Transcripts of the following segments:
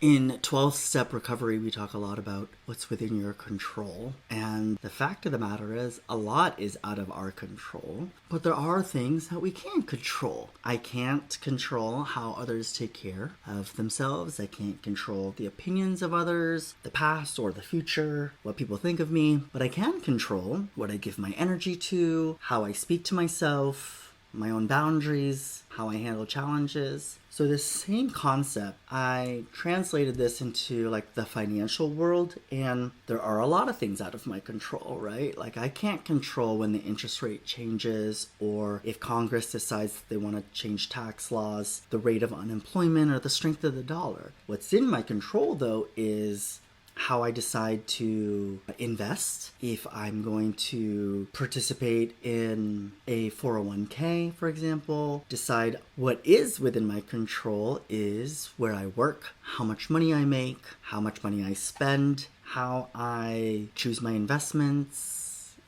In 12 step recovery, we talk a lot about what's within your control. And the fact of the matter is, a lot is out of our control, but there are things that we can control. I can't control how others take care of themselves. I can't control the opinions of others, the past or the future, what people think of me, but I can control what I give my energy to, how I speak to myself, my own boundaries, how I handle challenges. So this same concept, I translated this into like the financial world, and there are a lot of things out of my control, right? Like I can't control when the interest rate changes or if Congress decides they want to change tax laws, the rate of unemployment, or the strength of the dollar. What's in my control though is how I decide to invest, if I'm going to participate in a 401k, for example. Decide what is within my control is where I work, how much money I make, how much money I spend, how I choose my investments,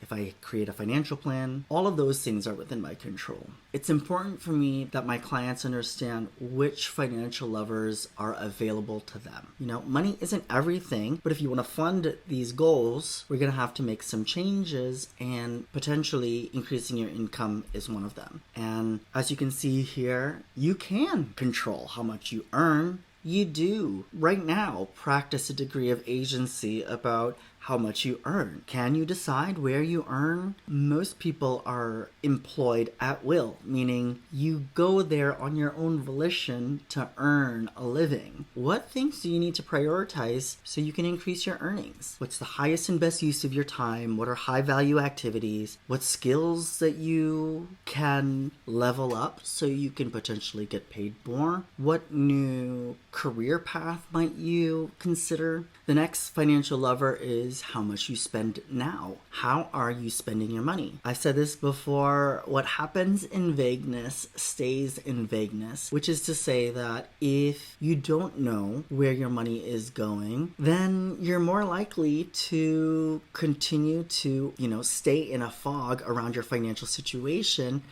if I create a financial plan. All of those things are within my control. It's important for me that my clients understand which financial levers are available to them. You know, money isn't everything, but if you want to fund these goals, we're going to have to make some changes, and potentially increasing your income is one of them. And as you can see here, you can control how much you earn. You do right now practice a degree of agency about how much you earn. Can you decide where you earn? Most people are employed at will, meaning you go there on your own volition to earn a living. What things do you need to prioritize so you can increase your earnings? What's the highest and best use of your time? What are high value activities? What skills that you can level up so you can potentially get paid more? What new career path might you consider? The next financial lever is how much you spend now. How are you spending your money? I've said this before, what happens in vagueness stays in vagueness, which is to say that if you don't know where your money is going, then you're more likely to continue to, stay in a fog around your financial situation.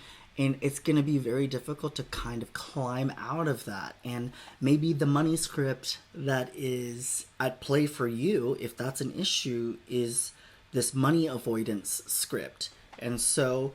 And it's going to be very difficult to kind of climb out of that. And maybe the money script that is at play for you, if that's an issue, is this money avoidance script. And so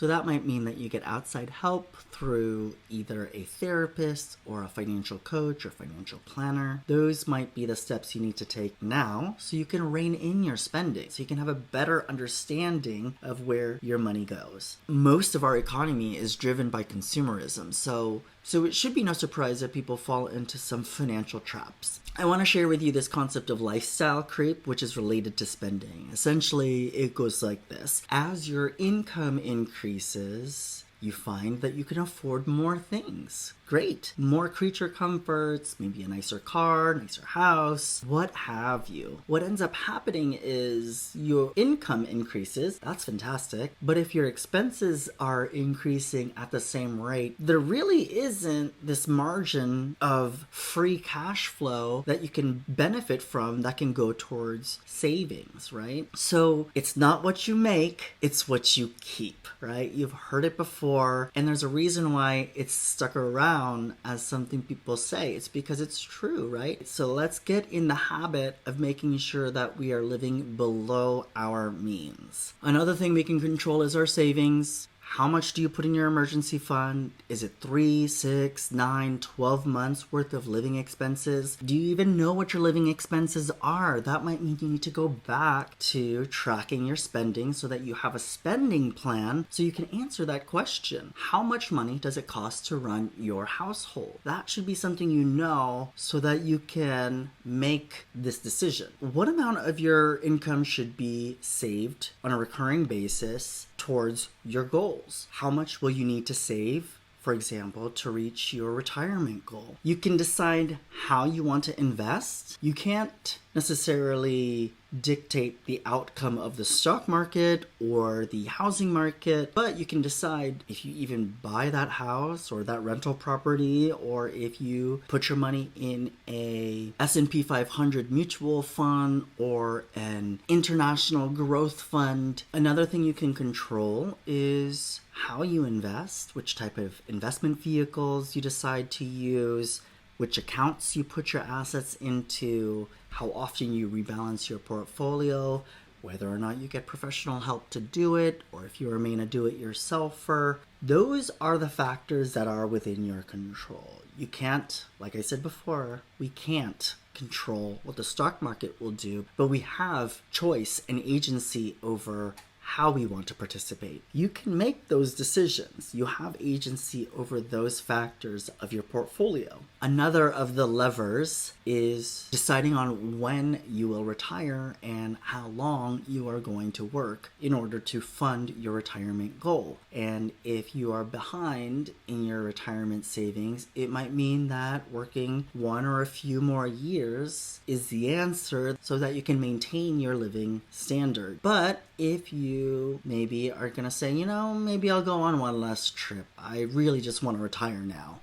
that might mean that you get outside help through either a therapist or a financial coach or financial planner. Those might be the steps you need to take now so you can rein in your spending, so you can have a better understanding of where your money goes. Most of our economy is driven by consumerism, so it should be no surprise that people fall into some financial traps. I want to share with you this concept of lifestyle creep, which is related to spending. Essentially, it goes like this. As your income increases, you find that you can afford more things. Great. More creature comforts, maybe a nicer car, nicer house, what have you. What ends up happening is your income increases. That's fantastic. But if your expenses are increasing at the same rate, there really isn't this margin of free cash flow that you can benefit from that can go towards savings, right? So it's not what you make, it's what you keep, right? You've heard it before, and there's a reason why it's stuck around as something people say. It's because it's true, right? So let's get in the habit of making sure that we are living below our means. Another thing we can control is our savings. How much do you put in your emergency fund? Is it 3, 6, 9, 12 months worth of living expenses? Do you even know what your living expenses are? That might mean you need to go back to tracking your spending so that you have a spending plan so you can answer that question. How much money does it cost to run your household? That should be something you know so that you can make this decision. What amount of your income should be saved on a recurring basis towards your goals? How much will you need to save, for example, to reach your retirement goal? You can decide how you want to invest. You can't necessarily dictate the outcome of the stock market or the housing market, but you can decide if you even buy that house or that rental property, or if you put your money in a S&P 500 mutual fund or an international growth fund. Another thing you can control is how you invest, which type of investment vehicles you decide to use, which accounts you put your assets into, how often you rebalance your portfolio, whether or not you get professional help to do it, or if you remain a do-it-yourselfer. Those are the factors that are within your control. You can't, like I said before, we can't control what the stock market will do, but we have choice and agency over how we want to participate. You can make those decisions. You have agency over those factors of your portfolio. Another of the levers is deciding on when you will retire and how long you are going to work in order to fund your retirement goal. And if you are behind in your retirement savings, it might mean that working one or a few more years is the answer so that you can maintain your living standard. But if you maybe are going to say, maybe I'll go on one last trip, I really just want to retire now,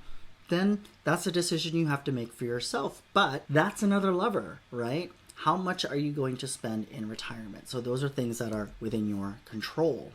then that's a decision you have to make for yourself. But that's another lever, right? How much are you going to spend in retirement? So those are things that are within your control.